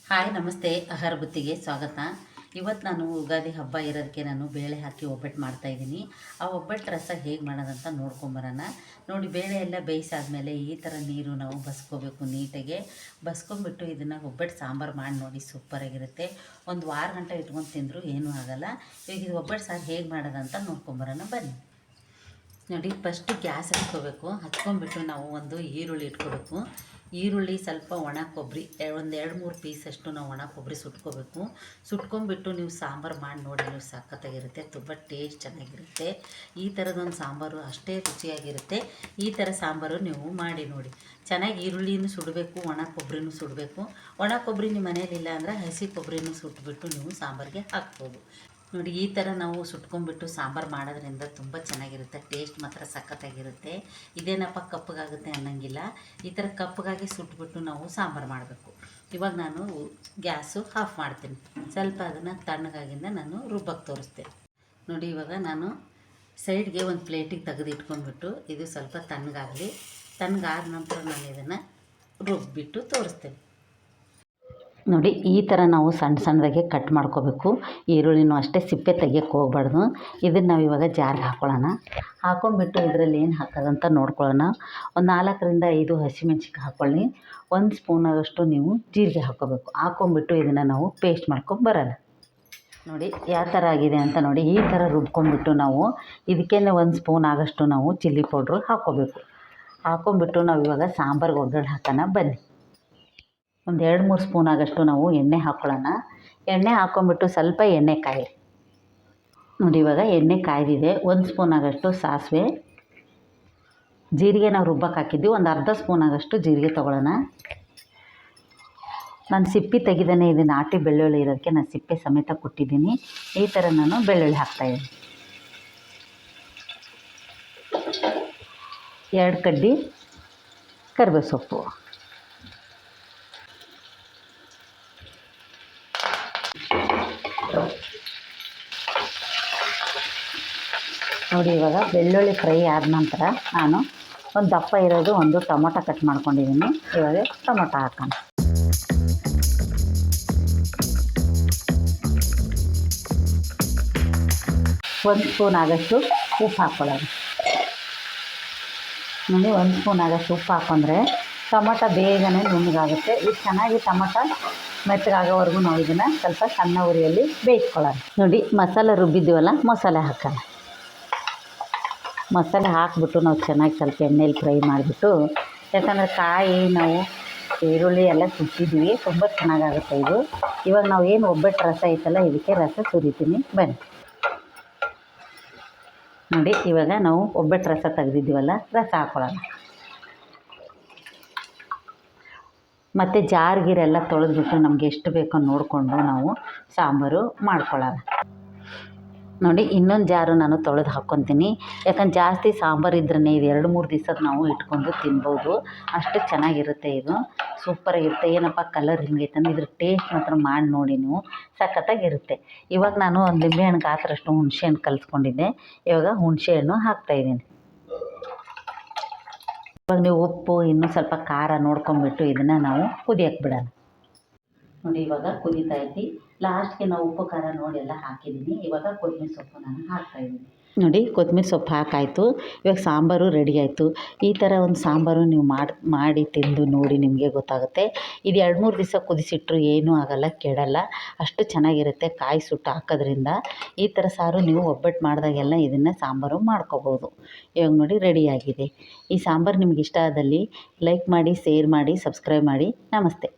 Hi ನಮಸ್ತೆ. ಆಹಾರ ಬುತ್ತಿಗೆ ಸ್ವಾಗತ. ಇವತ್ತು ನಾನು ಯುಗಾದಿ ಹಬ್ಬ ಇರೋದಕ್ಕೆ ನಾನು ಬೇಳೆ ಹಾಕಿ ಒಬ್ಬಟ್ಟು ಮಾಡ್ತಾಯಿದ್ದೀನಿ. ಆ ಒಬ್ಬಟ್ಟು ರಸ ಹೇಗೆ ಮಾಡೋದಂತ ನೋಡ್ಕೊಂಬರೋಣ. ನೋಡಿ, ಬೇಳೆ ಎಲ್ಲ ಬೇಯಿಸಾದ್ಮೇಲೆ ಈ ಥರ ನೀರು ನಾವು ಬಸ್ಕೋಬೇಕು. ನೀಟಾಗೆ ಬಸ್ಕೊಂಬಿಟ್ಟು ಇದನ್ನು ಒಬ್ಬಟ್ಟು ಸಾಂಬಾರು ಮಾಡಿ ನೋಡಿ, ಸೂಪರಾಗಿರುತ್ತೆ. ಒಂದು ವಾರ ಗಂಟೆ ಇಟ್ಕೊಂಡು ತಿಂದರೂ ಏನೂ ಆಗೋಲ್ಲ. ಈಗ ಇದು ಒಬ್ಬಟ್ಟು ಸಾರು ಹೇಗೆ ಮಾಡೋದಂತ ನೋಡ್ಕೊಂಬರೋಣ ಬನ್ನಿ. ನೋಡಿ, ಫಸ್ಟು ಗ್ಯಾಸ್ ಹಚ್ಕೊಬಿಟ್ಟು ನಾವು ಒಂದು ಈರುಳ್ಳಿ ಇಟ್ಕೋಬೇಕು. ಈರುಳ್ಳಿ, ಸ್ವಲ್ಪ ಒಣ ಕೊಬ್ಬರಿ, ಒಂದು 2-3 ಪೀಸಷ್ಟು ನಾವು ಒಣ ಕೊಬ್ಬರಿ ಸುಟ್ಕೊಂಬಿಟ್ಟು ನೀವು ಸಾಂಬಾರು ಮಾಡಿ ನೋಡಿ. ನೀವು ಸಖತ್ತಾಗಿರುತ್ತೆ, ತುಂಬ ಟೇಸ್ಟ್ ಚೆನ್ನಾಗಿರುತ್ತೆ. ಈ ಥರದೊಂದು ಸಾಂಬಾರು ಅಷ್ಟೇ ರುಚಿಯಾಗಿರುತ್ತೆ. ಈ ಥರ ಸಾಂಬಾರು ನೀವು ಮಾಡಿ ನೋಡಿ. ಚೆನ್ನಾಗಿ ಈರುಳ್ಳಿನೂ ಸುಡಬೇಕು, ಒಣ ಕೊಬ್ಬರಿನೂ ಸುಡಬೇಕು. ಒಣ ಕೊಬ್ಬರಿ ನಿಮ್ಮ ಮನೇಲಿಲ್ಲ ಅಂದರೆ ಹಸಿ ಕೊಬ್ಬರಿನೂ ಸುಟ್ಬಿಟ್ಟು ನೀವು ಸಾಂಬಾರಿಗೆ ಹಾಕ್ಬೋದು. ನೋಡಿ, ಈ ಥರ ನಾವು ಸುಟ್ಕೊಂಡ್ಬಿಟ್ಟು ಸಾಂಬಾರು ಮಾಡೋದ್ರಿಂದ ತುಂಬ ಚೆನ್ನಾಗಿರುತ್ತೆ. ಟೇಸ್ಟ್ ಮಾತ್ರ ಸಖತ್ತಾಗಿರುತ್ತೆ. ಇದೇನಪ್ಪ ಕಪ್ಪಗಾಗುತ್ತೆ ಅನ್ನೋಂಗಿಲ್ಲ. ಈ ಥರ ಕಪ್ಪಗಾಗಿ ಸುಟ್ಬಿಟ್ಟು ನಾವು ಸಾಂಬಾರು ಮಾಡಬೇಕು. ಇವಾಗ ನಾನು ಗ್ಯಾಸು ಆಫ್ ಮಾಡ್ತೀನಿ. ಸ್ವಲ್ಪ ಅದನ್ನು ತಣ್ಣಗಾಗಿಂದ ನಾನು ರುಬ್ಬಕ್ಕೆ ತೋರಿಸ್ತೇನೆ. ನೋಡಿ, ಇವಾಗ ನಾನು ಸೈಡ್ಗೆ ಒಂದು ಪ್ಲೇಟಿಗೆ ತೆಗೆದು ಇಟ್ಕೊಂಡ್ಬಿಟ್ಟು ಇದು ಸ್ವಲ್ಪ ತಣ್ಣಗಾಗಲಿ. ತಣ್ಣಗಾದ ನಂತರ ನಾನು ಇದನ್ನು ರುಬ್ಬಿಟ್ಟು ತೋರಿಸ್ತೇನೆ. ನೋಡಿ, ಈ ಥರ ನಾವು ಸಣ್ಣದಾಗೆ ಕಟ್ ಮಾಡ್ಕೋಬೇಕು. ಈರುಳ್ಳಿನೂ ಅಷ್ಟೇ ಸಿಪ್ಪೆ ತೆಗಿಯೋಕ್ಕೆ ಹೋಗ್ಬಾರ್ದು. ಇದನ್ನು ನಾವು ಇವಾಗ ಜಾರ್ಗೆ ಹಾಕ್ಕೊಳ್ಳೋಣ. ಹಾಕ್ಕೊಂಡ್ಬಿಟ್ಟು ಇದರಲ್ಲಿ ಏನು ಹಾಕೋದಂತ ನೋಡ್ಕೊಳ್ಳೋಣ. ಒಂದು 4-5 ಹಸಿಮೆಣ್ಸಿನ್ಕಾಯಿ ಹಾಕ್ಕೊಳ್ಳಿ. 1 ಸ್ಪೂನಾಗಷ್ಟು ನೀವು ಜೀರಿಗೆ ಹಾಕ್ಕೋಬೇಕು. ಹಾಕ್ಕೊಂಬಿಟ್ಟು ಇದನ್ನು ನಾವು ಪೇಸ್ಟ್ ಮಾಡ್ಕೊಂಬರೋಣ. ನೋಡಿ ಯಾವ ಥರ ಆಗಿದೆ ಅಂತ ನೋಡಿ. ಈ ಥರ ರುಬ್ಕೊಂಡ್ಬಿಟ್ಟು ನಾವು ಇದಕ್ಕೇ 1 ಸ್ಪೂನ್ ಆಗಷ್ಟು ನಾವು ಚಿಲ್ಲಿ ಪೌಡ್ರು ಹಾಕ್ಕೋಬೇಕು. ಹಾಕ್ಕೊಂಬಿಟ್ಟು ನಾವು ಇವಾಗ ಸಾಂಬಾರಿಗೆ ಒಗ್ಗರಣೆ ಹಾಕೋಣ ಬನ್ನಿ. ಒಂದು 2-3 ಸ್ಪೂನ್ ಆಗಷ್ಟು ನಾವು ಎಣ್ಣೆ ಹಾಕ್ಕೊಳ್ಳೋಣ. ಎಣ್ಣೆ ಹಾಕ್ಕೊಂಬಿಟ್ಟು ಸ್ವಲ್ಪ ಎಣ್ಣೆ ಕಾಯಿ. ನೋಡಿ, ಇವಾಗ ಎಣ್ಣೆ ಕಾಯ್ದಿದೆ. 1 ಸ್ಪೂನ್ ಆಗಷ್ಟು ಸಾಸಿವೆ, ಜೀರಿಗೆ ನಾವು ರುಬ್ಬಕ್ಕೆ ಹಾಕಿದ್ವಿ. ಒಂದು ಅರ್ಧ ಸ್ಪೂನ್ ಆಗಷ್ಟು ಜೀರಿಗೆ ತೊಗೊಳ್ಳೋಣ. ನಾನು ಸಿಪ್ಪೆ ತೆಗಿದೇನೆ ಇದು ನಾಟಿ ಬೆಳ್ಳುಳ್ಳಿ ಇರೋದಕ್ಕೆ ನಾನು ಸಿಪ್ಪೆ ಸಮೇತ ಕೊಟ್ಟಿದ್ದೀನಿ. ಈ ಥರ ನಾನು ಬೆಳ್ಳುಳ್ಳಿ ಹಾಕ್ತಾಯಿದ್ದೀನಿ. 2 ಕಡ್ಡಿ ಕರಿಬೇವು ಸೊಪ್ಪು. ನೋಡಿ, ಇವಾಗ ಬೆಳ್ಳುಳ್ಳಿ ಫ್ರೈ ಆದ ನಂತರ ನಾನು ಒಂದು ದಪ್ಪ ಇರೋದು ಒಂದು ಟೊಮೊಟೊ ಕಟ್ ಮಾಡ್ಕೊಂಡಿದ್ದೀನಿ. ಇವಾಗ ಟೊಮೊಟೊ ಹಾಕೋಣ. ಒಂದು ಸ್ಪೂನ್ ಆಗಷ್ಟು ಉಪ್ಪು ಹಾಕ್ಕೊಳ್ಳೋಣ. ನೋಡಿ, 1 ಸ್ಪೂನ್ ಆಗಷ್ಟು ಉಪ್ಪು ಹಾಕ್ಕೊಂಡ್ರೆ ಟೊಮೊಟೊ ಬೇಗನೆ ನುಣ್ಣಗಾಗುತ್ತೆ. ಇದು ಚೆನ್ನಾಗಿ ಟೊಮೊಟೊ ಮೆತ್ತಗಾಗೋವರೆಗೂ ನಾವು ಇದನ್ನು ಸ್ವಲ್ಪ ಸಣ್ಣ ಉರಿಯಲ್ಲಿ ಬೇಯಿಸ್ಕೊಳ್ಳೋಣ. ನೋಡಿ, ಮಸಾಲೆ ರುಬ್ಬಿದ್ದೀವಲ್ಲ, ಮಸಾಲೆ ಹಾಕೋಣ. ಮಸಾಲೆ ಹಾಕಿಬಿಟ್ಟು ನಾವು ಚೆನ್ನಾಗಿ ಸ್ವಲ್ಪ ಎಣ್ಣೆಲಿ ಫ್ರೈ ಮಾಡಿಬಿಟ್ಟು, ಯಾಕಂದರೆ ಕಾಯಿ ನಾವು ಈರುಳ್ಳಿ ಎಲ್ಲ ಸುಟ್ಟಿದ್ವಿ, ತುಂಬ ಚೆನ್ನಾಗಾಗುತ್ತೆ ಇದು. ಇವಾಗ ನಾವು ಏನು ಒಬ್ಬಟ್ಟು ರಸ ಐತಲ್ಲ, ಇದಕ್ಕೆ ರಸ ಸುರಿತೀನಿ ಬನ್ನಿ. ನೋಡಿ, ಇವಾಗ ನಾವು ಒಬ್ಬಟ್ಟು ರಸ ತೆಗೆದಿದ್ದೀವಲ್ಲ, ರಸ ಹಾಕ್ಕೊಳ್ಳೋಣ. ಮತ್ತು ಜಾರ್ಗಿರೆಲ್ಲ ತೊಳೆದ್ಬಿಟ್ಟು ನಮಗೆ ಎಷ್ಟು ಬೇಕೋ ನೋಡಿಕೊಂಡು ನಾವು ಸಾಂಬಾರು ಮಾಡ್ಕೊಳ್ಳೋಣ. ನೋಡಿ, ಇನ್ನೊಂದು ಜಾರು ನಾನು ತೊಳೆದು ಹಾಕ್ಕೊತೀನಿ. ಯಾಕಂದ್ರೆ ಜಾಸ್ತಿ ಸಾಂಬಾರು ಇದ್ರೇ ಇದು 2-3 ದಿವಸಕ್ಕೆ ನಾವು ಇಟ್ಕೊಂಡು ತಿನ್ಬೋದು. ಅಷ್ಟು ಚೆನ್ನಾಗಿರುತ್ತೆ. ಇದು ಸೂಪರಾಗಿರುತ್ತೆ. ಏನಪ್ಪ ಕಲರ್ ಹಿಂಗೈತಂದ್ರೆ ಇದ್ರ ಟೇಸ್ಟ್ ಮಾತ್ರ ಮಾಡಿ ನೋಡಿ ನೀವು, ಸಖತ್ತಾಗಿರುತ್ತೆ. ಇವಾಗ ನಾನು ಒಂದು ನಿಂಬೆಹಣ್ಣು ಗಾತ್ರಷ್ಟು ಹುಣಸೆಹಣ್ಣು ಕಲಿಸ್ಕೊಂಡಿದ್ದೆ. ಇವಾಗ ಹುಣಸೆಹಣ್ಣು ಹಾಕ್ತಾಯಿದ್ದೀನಿ. ಇವಾಗ ನೀವು ಉಪ್ಪು, ಇನ್ನೂ ಸ್ವಲ್ಪ ಖಾರ ನೋಡ್ಕೊಂಬಿಟ್ಟು ಇದನ್ನು ನಾವು ಕುದಿಯಕ್ಕೆ ಬಿಡೋಣ. ನೋಡಿ, ಇವಾಗ ಕುದೀತಾ ಐತಿ. ಲಾಸ್ಟ್ಗೆ ನಾವು ಉಪ್ಪು ಖಾರ ನೋಡಿ ಎಲ್ಲ ಹಾಕಿದ್ದೀನಿ. ಇವಾಗ ಕೊತ್ತಂಬರಿ ಸೊಪ್ಪು ನಾನು ಹಾಕ್ತಾಯಿದ್ದೀನಿ. ನೋಡಿ, ಕೊತ್ತಂಬರಿ ಸೊಪ್ಪು ಹಾಕಾಯಿತು. ಇವಾಗ ಸಾಂಬಾರು ರೆಡಿ ಆಯಿತು. ಈ ಥರ ಒಂದು ಸಾಂಬಾರು ನೀವು ಮಾಡಿ ತಿಂದು ನೋಡಿ, ನಿಮಗೆ ಗೊತ್ತಾಗುತ್ತೆ. ಇದು 2-3 ದಿವಸ ಕುದಿಸಿಟ್ರು ಏನೂ ಆಗೋಲ್ಲ, ಕೆಡಲ್ಲ. ಅಷ್ಟು ಚೆನ್ನಾಗಿರುತ್ತೆ ಕಾಯಿ ಸುಟ್ಟು ಹಾಕೋದ್ರಿಂದ. ಈ ಥರ ಸಾರು ನೀವು ಒಬ್ಬಟ್ಟು ಮಾಡಿದಾಗೆಲ್ಲ ಇದನ್ನು ಸಾಂಬಾರು ಮಾಡ್ಕೋಬೋದು. ಇವಾಗ ನೋಡಿ, ರೆಡಿಯಾಗಿದೆ. ಈ ಸಾಂಬಾರು ನಿಮ್ಗೆ ಇಷ್ಟ ಆದಲ್ಲಿ ಲೈಕ್ ಮಾಡಿ, ಶೇರ್ ಮಾಡಿ, ಸಬ್ಸ್ಕ್ರೈಬ್ ಮಾಡಿ. ನಮಸ್ತೆ.